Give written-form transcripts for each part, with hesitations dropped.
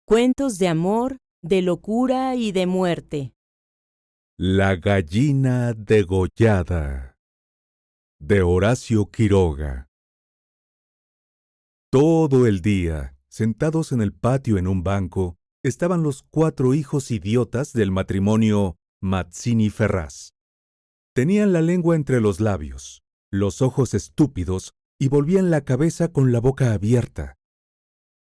Cuentos de amor, de locura y de muerte. La gallina degollada, de Horacio Quiroga. Todo el día, sentados en el patio en un banco, estaban los 4 hijos idiotas del matrimonio Mazzini-Ferraz. Tenían la lengua entre los labios, los ojos estúpidos y volvían la cabeza con la boca abierta.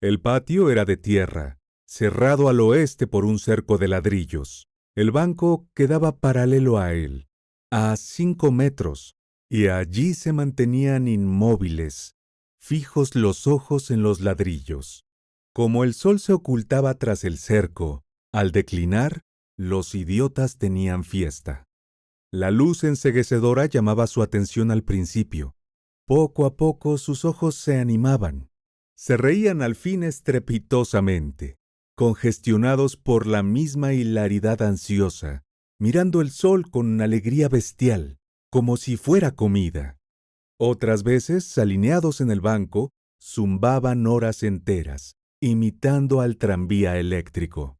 El patio era de tierra, cerrado al oeste por un cerco de ladrillos. El banco quedaba paralelo a él, a 5 metros, y allí se mantenían inmóviles, fijos los ojos en los ladrillos. Como el sol se ocultaba tras el cerco, al declinar, los idiotas tenían fiesta. La luz enceguecedora llamaba su atención al principio. Poco a poco sus ojos se animaban. Se reían al fin estrepitosamente, congestionados por la misma hilaridad ansiosa, mirando el sol con alegría bestial, como si fuera comida. Otras veces, alineados en el banco, zumbaban horas enteras, imitando al tranvía eléctrico.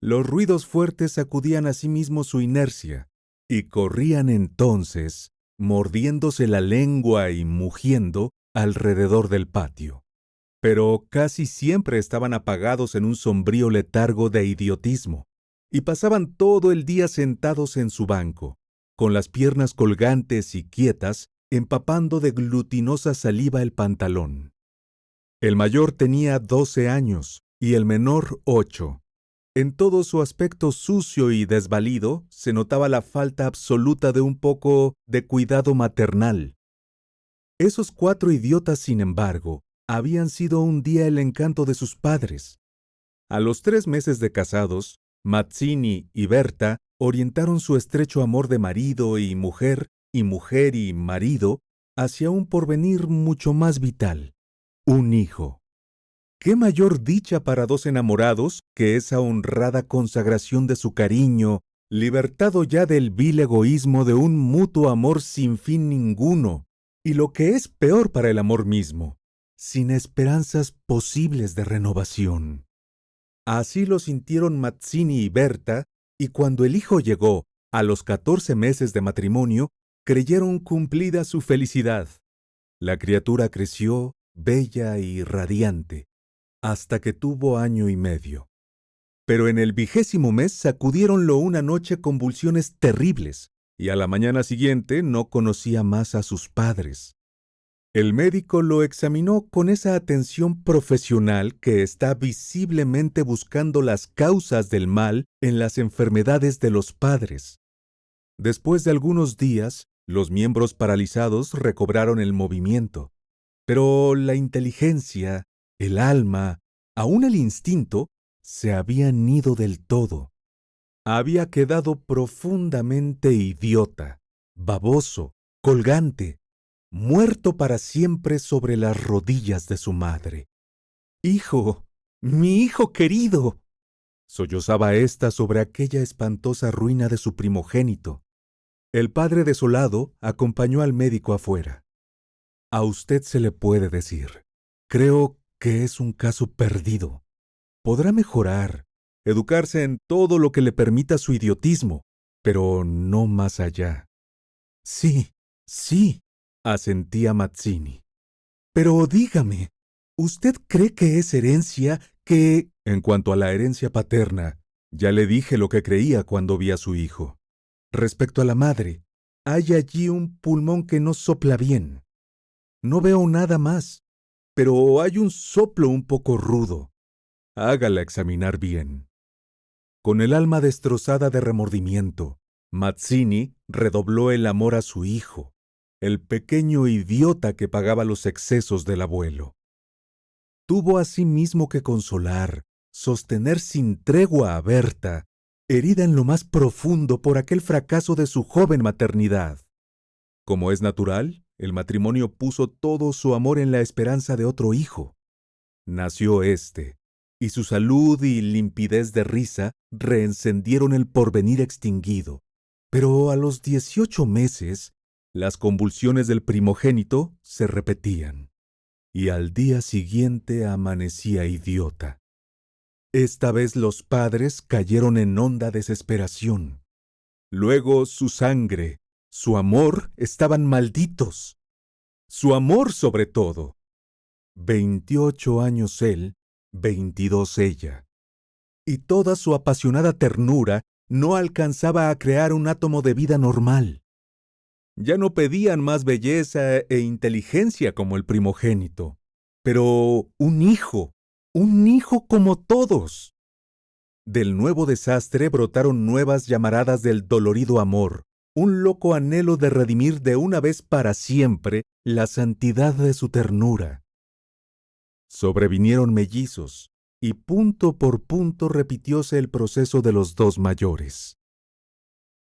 Los ruidos fuertes sacudían asimismo su inercia, y corrían entonces, mordiéndose la lengua y mugiendo, alrededor del patio. Pero casi siempre estaban apagados en un sombrío letargo de idiotismo, y pasaban todo el día sentados en su banco, con las piernas colgantes y quietas, empapando de glutinosa saliva el pantalón. El mayor tenía 12 años y el menor 8. En todo su aspecto sucio y desvalido se notaba la falta absoluta de un poco de cuidado maternal. Esos 4 idiotas, sin embargo, habían sido un día el encanto de sus padres. A los 3 meses de casados, Mazzini y Berta orientaron su estrecho amor de marido y mujer y marido hacia un porvenir mucho más vital, un hijo. ¿Qué mayor dicha para 2 enamorados que esa honrada consagración de su cariño, libertado ya del vil egoísmo de un mutuo amor sin fin ninguno, y lo que es peor para el amor mismo, sin esperanzas posibles de renovación? Así lo sintieron Mazzini y Berta, y cuando el hijo llegó, a los 14 meses de matrimonio, creyeron cumplida su felicidad. La criatura creció, bella y radiante, hasta que tuvo 1 año y medio. Pero en el 20º mes sacudiéronlo una noche convulsiones terribles, y a la mañana siguiente no conocía más a sus padres. El médico lo examinó con esa atención profesional que está visiblemente buscando las causas del mal en las enfermedades de los padres. Después de algunos días, los miembros paralizados recobraron el movimiento, pero la inteligencia, el alma, aún el instinto, se habían ido del todo. Había quedado profundamente idiota, baboso, colgante, muerto para siempre sobre las rodillas de su madre. ¡Hijo! ¡Mi hijo querido!, sollozaba ésta sobre aquella espantosa ruina de su primogénito. El padre desolado acompañó al médico afuera. A usted se le puede decir, creo que es un caso perdido. Podrá mejorar, educarse en todo lo que le permita su idiotismo, pero no más allá. Sí, sí, asentía Mazzini. Pero dígame, ¿usted cree que es herencia que... En cuanto a la herencia paterna, ya le dije lo que creía cuando vi a su hijo. Respecto a la madre, hay allí un pulmón que no sopla bien. No veo nada más, pero hay un soplo un poco rudo. Hágala examinar bien. Con el alma destrozada de remordimiento, Mazzini redobló el amor a su hijo, el pequeño idiota que pagaba los excesos del abuelo. Tuvo asimismo que consolar, sostener sin tregua a Berta, herida en lo más profundo por aquel fracaso de su joven maternidad. Como es natural, el matrimonio puso todo su amor en la esperanza de otro hijo. Nació éste, y su salud y limpidez de risa reencendieron el porvenir extinguido. Pero a los 18 meses, las convulsiones del primogénito se repetían, y al día siguiente amanecía idiota. Esta vez los padres cayeron en honda desesperación. Luego su sangre, su amor estaban malditos. Su amor sobre todo. 28 años él, 22 ella. Y toda su apasionada ternura no alcanzaba a crear un átomo de vida normal. Ya no pedían más belleza e inteligencia como el primogénito, pero un hijo como todos. Del nuevo desastre brotaron nuevas llamaradas del dolorido amor, un loco anhelo de redimir de una vez para siempre la santidad de su ternura. Sobrevinieron mellizos, y punto por punto repitióse el proceso de los dos mayores.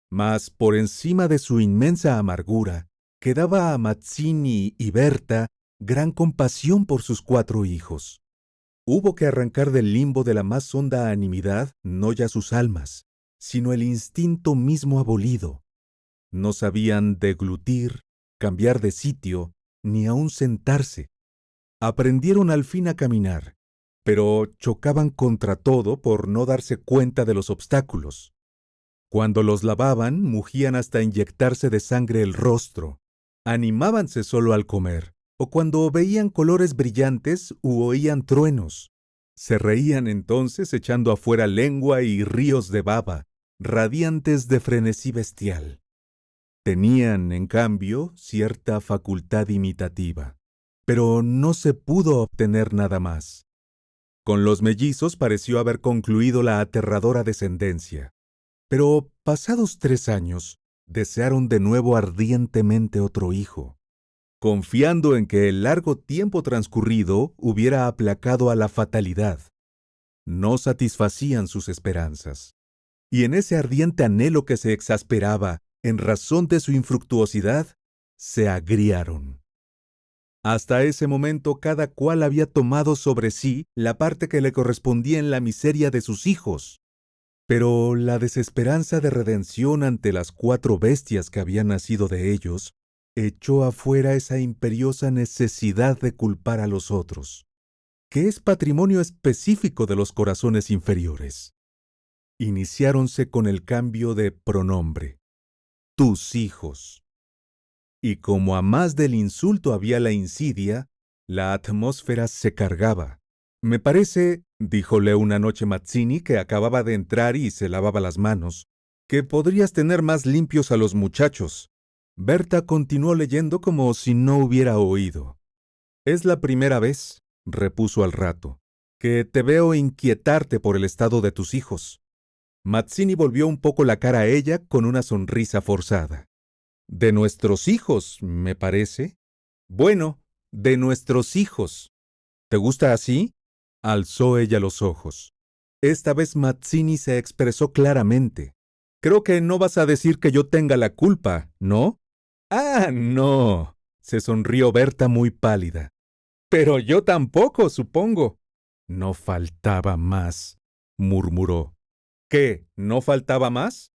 Mas por encima de su inmensa amargura, quedaba a Mazzini y Berta gran compasión por sus 4 hijos. Hubo que arrancar del limbo de la más honda animidad no ya sus almas, sino el instinto mismo abolido. No sabían deglutir, cambiar de sitio, ni aun sentarse. Aprendieron al fin a caminar, pero chocaban contra todo por no darse cuenta de los obstáculos. Cuando los lavaban, mugían hasta inyectarse de sangre el rostro. Animábanse solo al comer, o cuando veían colores brillantes u oían truenos. Se reían entonces echando afuera lengua y ríos de baba, radiantes de frenesí bestial. Tenían, en cambio, cierta facultad imitativa, pero no se pudo obtener nada más. Con los mellizos pareció haber concluido la aterradora descendencia. Pero, pasados 3 años, desearon de nuevo ardientemente otro hijo, confiando en que el largo tiempo transcurrido hubiera aplacado a la fatalidad. No satisfacían sus esperanzas. Y en ese ardiente anhelo que se exasperaba, en razón de su infructuosidad, se agriaron. Hasta ese momento cada cual había tomado sobre sí la parte que le correspondía en la miseria de sus hijos. Pero la desesperanza de redención ante las 4 bestias que habían nacido de ellos echó afuera esa imperiosa necesidad de culpar a los otros, que es patrimonio específico de los corazones inferiores. Iniciáronse con el cambio de pronombre. Tus hijos. Y como a más del insulto había la insidia, la atmósfera se cargaba. Me parece, díjole una noche Mazzini, que acababa de entrar y se lavaba las manos, que podrías tener más limpios a los muchachos. Berta continuó leyendo como si no hubiera oído. Es la primera vez, repuso al rato, que te veo inquietarte por el estado de tus hijos. Mazzini volvió un poco la cara a ella con una sonrisa forzada. De nuestros hijos, me parece. Bueno, de nuestros hijos. ¿Te gusta así? Alzó ella los ojos. Esta vez Mazzini se expresó claramente. Creo que no vas a decir que yo tenga la culpa, ¿no? Ah, no, se sonrió Berta muy pálida. Pero yo tampoco, supongo. No faltaba más, murmuró. ¿Qué? ¿No faltaba más?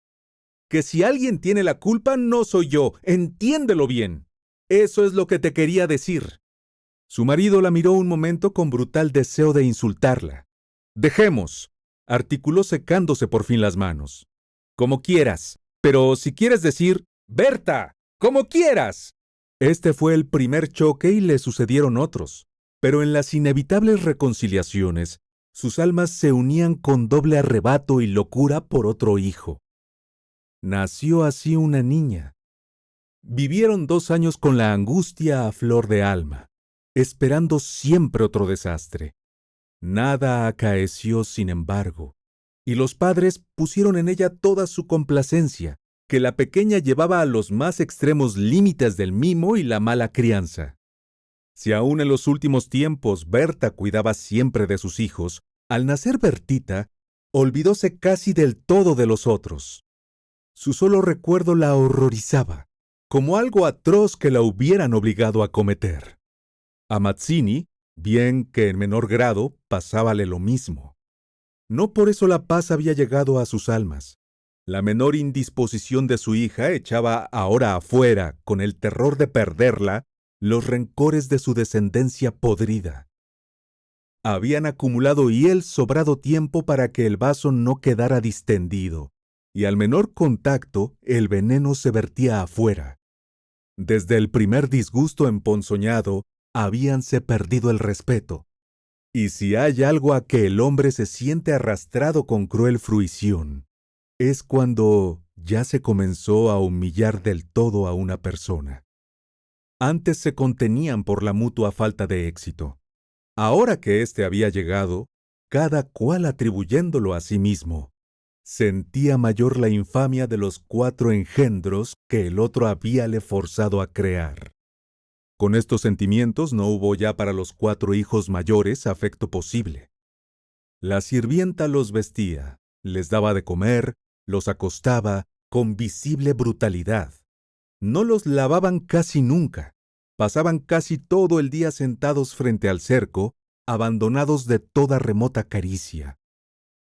Que si alguien tiene la culpa no soy yo, entiéndelo bien. Eso es lo que te quería decir. Su marido la miró un momento con brutal deseo de insultarla. Dejemos, articuló secándose por fin las manos. Como quieras, pero si quieres decir, Berta, como quieras. Este fue el primer choque y le sucedieron otros, pero en las inevitables reconciliaciones, sus almas se unían con doble arrebato y locura por otro hijo. Nació así una niña. Vivieron 2 años con la angustia a flor de alma, esperando siempre otro desastre. Nada acaeció, sin embargo, y los padres pusieron en ella toda su complacencia, que la pequeña llevaba a los más extremos límites del mimo y la mala crianza. Si aún en los últimos tiempos Berta cuidaba siempre de sus hijos, al nacer Bertita, olvidóse casi del todo de los otros. Su solo recuerdo la horrorizaba, como algo atroz que la hubieran obligado a cometer. A Mazzini, bien que en menor grado, pasábale lo mismo. No por eso la paz había llegado a sus almas. La menor indisposición de su hija echaba ahora afuera, con el terror de perderla, los rencores de su descendencia podrida. Habían acumulado hiel sobrado tiempo para que el vaso no quedara distendido, y al menor contacto el veneno se vertía afuera. Desde el primer disgusto emponzoñado, habíanse perdido el respeto. Y si hay algo a que el hombre se siente arrastrado con cruel fruición, es cuando ya se comenzó a humillar del todo a una persona. Antes se contenían por la mutua falta de éxito. Ahora que éste había llegado, cada cual atribuyéndolo a sí mismo, sentía mayor la infamia de los 4 engendros que el otro habíale forzado a crear. Con estos sentimientos no hubo ya para los 4 hijos mayores afecto posible. La sirvienta los vestía, les daba de comer, los acostaba con visible brutalidad. No los lavaban casi nunca. Pasaban casi todo el día sentados frente al cerco, abandonados de toda remota caricia.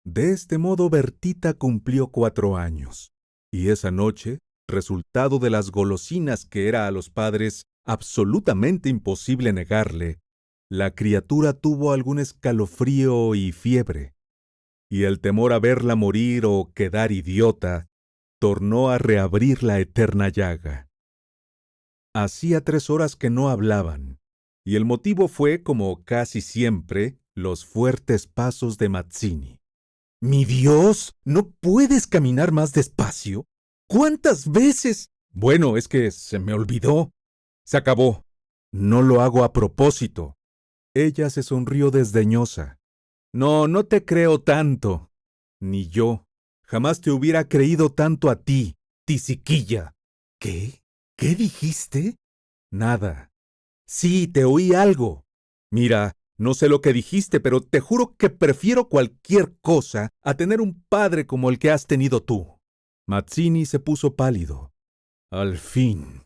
De este modo Bertita cumplió 4 años, y esa noche, resultado de las golosinas que era a los padres absolutamente imposible negarle, la criatura tuvo algún escalofrío y fiebre, y el temor a verla morir o quedar idiota tornó a reabrir la eterna llaga. Hacía 3 horas que no hablaban, y el motivo fue, como casi siempre, los fuertes pasos de Mazzini. ¡Mi Dios! ¿No puedes caminar más despacio? ¿Cuántas veces? Bueno, es que se me olvidó. Se acabó. No lo hago a propósito. Ella se sonrió desdeñosa. No, no te creo tanto. Ni yo. Jamás te hubiera creído tanto a ti, tisiquilla. ¿Qué? ¿Qué dijiste? Nada. Sí, te oí algo. Mira, no sé lo que dijiste, pero te juro que prefiero cualquier cosa a tener un padre como el que has tenido tú. Mazzini se puso pálido. Al fin,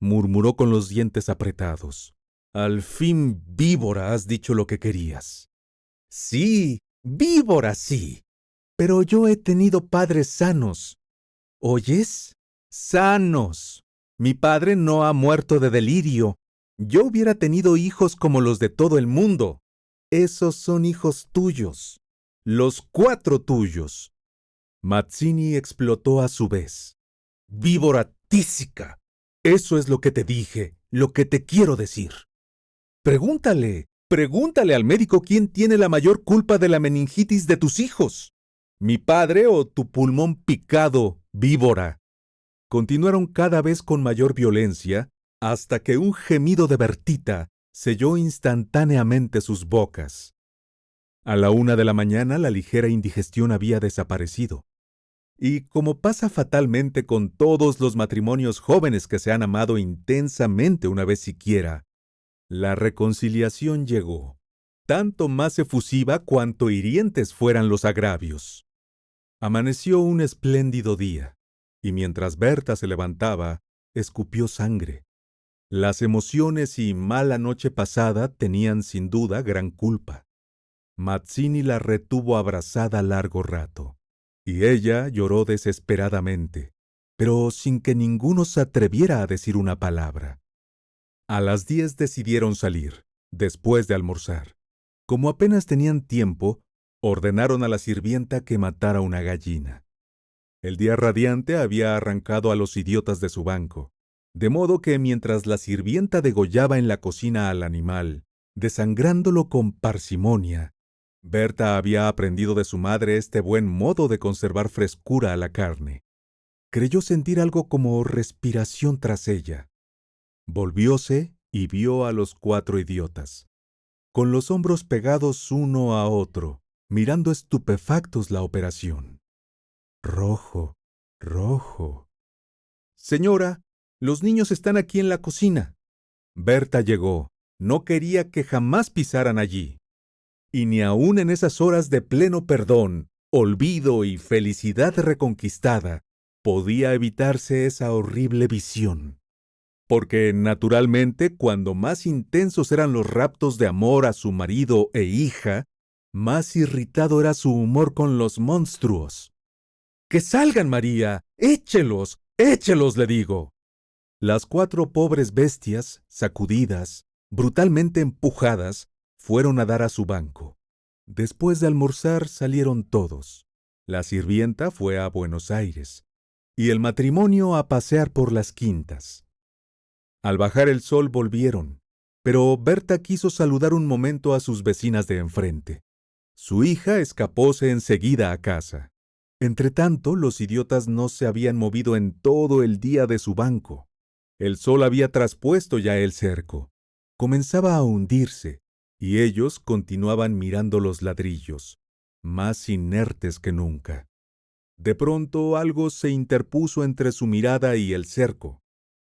murmuró con los dientes apretados. Al fin, víbora, has dicho lo que querías. Sí, víbora, sí. Pero yo he tenido padres sanos. ¿Oyes? Sanos. Mi padre no ha muerto de delirio. Yo hubiera tenido hijos como los de todo el mundo. Esos son hijos tuyos. Los 4 tuyos. Mazzini explotó a su vez. Víbora tísica. Eso es lo que te dije, lo que te quiero decir. Pregúntale al médico quién tiene la mayor culpa de la meningitis de tus hijos. ¿Mi padre o tu pulmón picado, víbora? Continuaron cada vez con mayor violencia, hasta que un gemido de Bertita selló instantáneamente sus bocas. A la 1 de la mañana la ligera indigestión había desaparecido. Y como pasa fatalmente con todos los matrimonios jóvenes que se han amado intensamente una vez siquiera, la reconciliación llegó, tanto más efusiva cuanto hirientes fueran los agravios. Amaneció un espléndido día, y mientras Berta se levantaba, escupió sangre. Las emociones y mala noche pasada tenían sin duda gran culpa. Mazzini la retuvo abrazada largo rato, y ella lloró desesperadamente, pero sin que ninguno se atreviera a decir una palabra. A las 10 decidieron salir, después de almorzar. Como apenas tenían tiempo, ordenaron a la sirvienta que matara una gallina. El día radiante había arrancado a los idiotas de su banco, de modo que mientras la sirvienta degollaba en la cocina al animal, desangrándolo con parsimonia, Berta había aprendido de su madre este buen modo de conservar frescura a la carne. Creyó sentir algo como respiración tras ella. Volvióse y vio a los 4 idiotas, con los hombros pegados uno a otro, mirando estupefactos la operación. Rojo, rojo. Señora, los niños están aquí en la cocina. Berta llegó. No quería que jamás pisaran allí. Y ni aun en esas horas de pleno perdón, olvido y felicidad reconquistada, podía evitarse esa horrible visión. Porque, naturalmente, cuando más intensos eran los raptos de amor a su marido e hija, más irritado era su humor con los monstruos. ¡Que salgan, María! ¡Échelos! ¡Échelos!, le digo. Las 4 pobres bestias, sacudidas, brutalmente empujadas, fueron a dar a su banco. Después de almorzar salieron todos. La sirvienta fue a Buenos Aires y el matrimonio a pasear por las quintas. Al bajar el sol volvieron, pero Berta quiso saludar un momento a sus vecinas de enfrente. Su hija escapóse enseguida a casa. Entretanto, los idiotas no se habían movido en todo el día de su banco. El sol había traspuesto ya el cerco. Comenzaba a hundirse, y ellos continuaban mirando los ladrillos, más inertes que nunca. De pronto algo se interpuso entre su mirada y el cerco.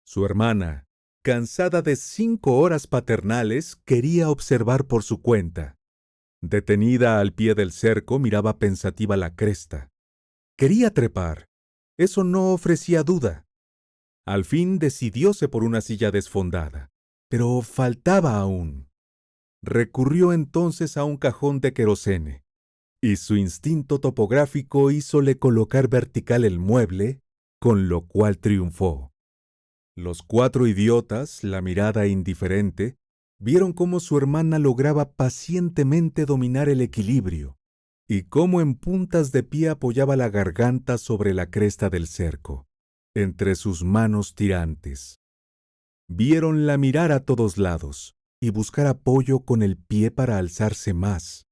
Su hermana, cansada de 5 horas paternales, quería observar por su cuenta. Detenida al pie del cerco, miraba pensativa la cresta. Quería trepar. Eso no ofrecía duda. Al fin decidióse por una silla desfondada, pero faltaba aún. Recurrió entonces a un cajón de querosene, y su instinto topográfico hízole colocar vertical el mueble, con lo cual triunfó. Los 4 idiotas, la mirada indiferente, vieron cómo su hermana lograba pacientemente dominar el equilibrio, y cómo en puntas de pie apoyaba la garganta sobre la cresta del cerco, entre sus manos tirantes. Viéronla mirar a todos lados y buscar apoyo con el pie para alzarse más.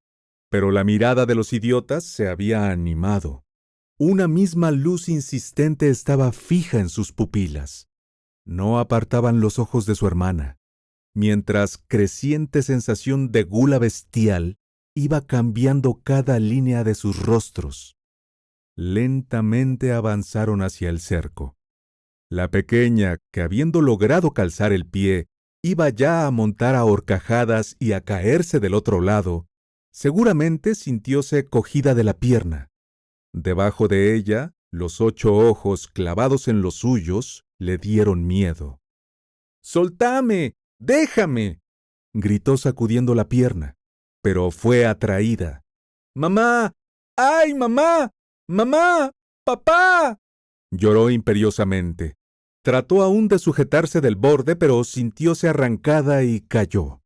Pero la mirada de los idiotas se había animado. Una misma luz insistente estaba fija en sus pupilas. No apartaban los ojos de su hermana, mientras creciente sensación de gula bestial iba cambiando cada línea de sus rostros. Lentamente avanzaron hacia el cerco. La pequeña, que habiendo logrado calzar el pie, iba ya a montar a horcajadas y a caerse del otro lado, seguramente sintióse cogida de la pierna. Debajo de ella, los 8 ojos clavados en los suyos le dieron miedo. «¡Soltame! ¡Déjame!», gritó sacudiendo la pierna, pero fue atraída. «¡Mamá! ¡Ay, mamá! ¡Mamá! ¡Papá!», lloró imperiosamente. Trató aún de sujetarse del borde, pero sintióse arrancada y cayó.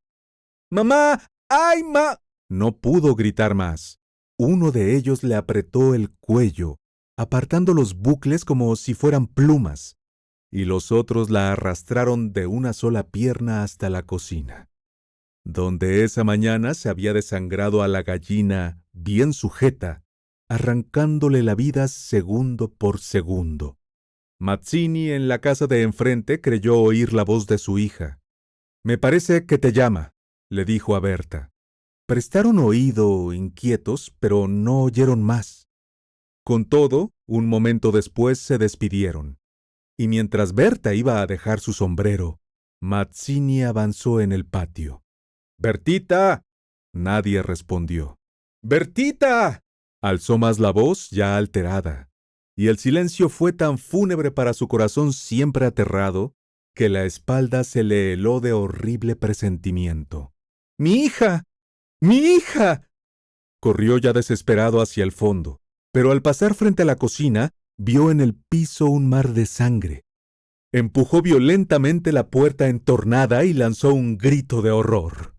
«¡Mamá! ¡Ay, ma!». No pudo gritar más. Uno de ellos le apretó el cuello, apartando los bucles como si fueran plumas, y los otros la arrastraron de una sola pierna hasta la cocina, donde esa mañana se había desangrado a la gallina bien sujeta, arrancándole la vida segundo por segundo. Mazzini, en la casa de enfrente, creyó oír la voz de su hija. «Me parece que te llama», le dijo a Berta. Prestaron oído, inquietos, pero no oyeron más. Con todo, un momento después se despidieron, y mientras Berta iba a dejar su sombrero, Mazzini avanzó en el patio. «¡Bertita!». Nadie respondió. «¡Bertita!». Alzó más la voz, ya alterada, y el silencio fue tan fúnebre para su corazón siempre aterrado, que la espalda se le heló de horrible presentimiento. «¡Mi hija! ¡Mi hija!». Corrió ya desesperado hacia el fondo, pero al pasar frente a la cocina, vio en el piso un mar de sangre. Empujó violentamente la puerta entornada y lanzó un grito de horror.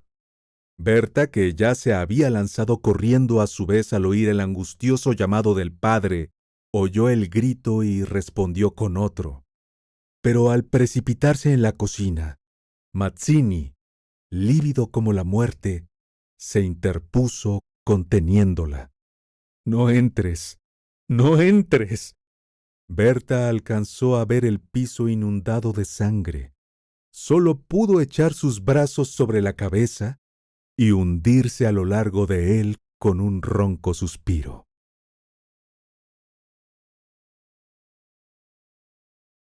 Berta, que ya se había lanzado corriendo a su vez al oír el angustioso llamado del padre, oyó el grito y respondió con otro. Pero al precipitarse en la cocina, Mazzini, lívido como la muerte, se interpuso conteniéndola. «¡No entres! ¡No entres!». Berta alcanzó a ver el piso inundado de sangre. Solo pudo echar sus brazos sobre la cabeza y hundirse a lo largo de él con un ronco suspiro.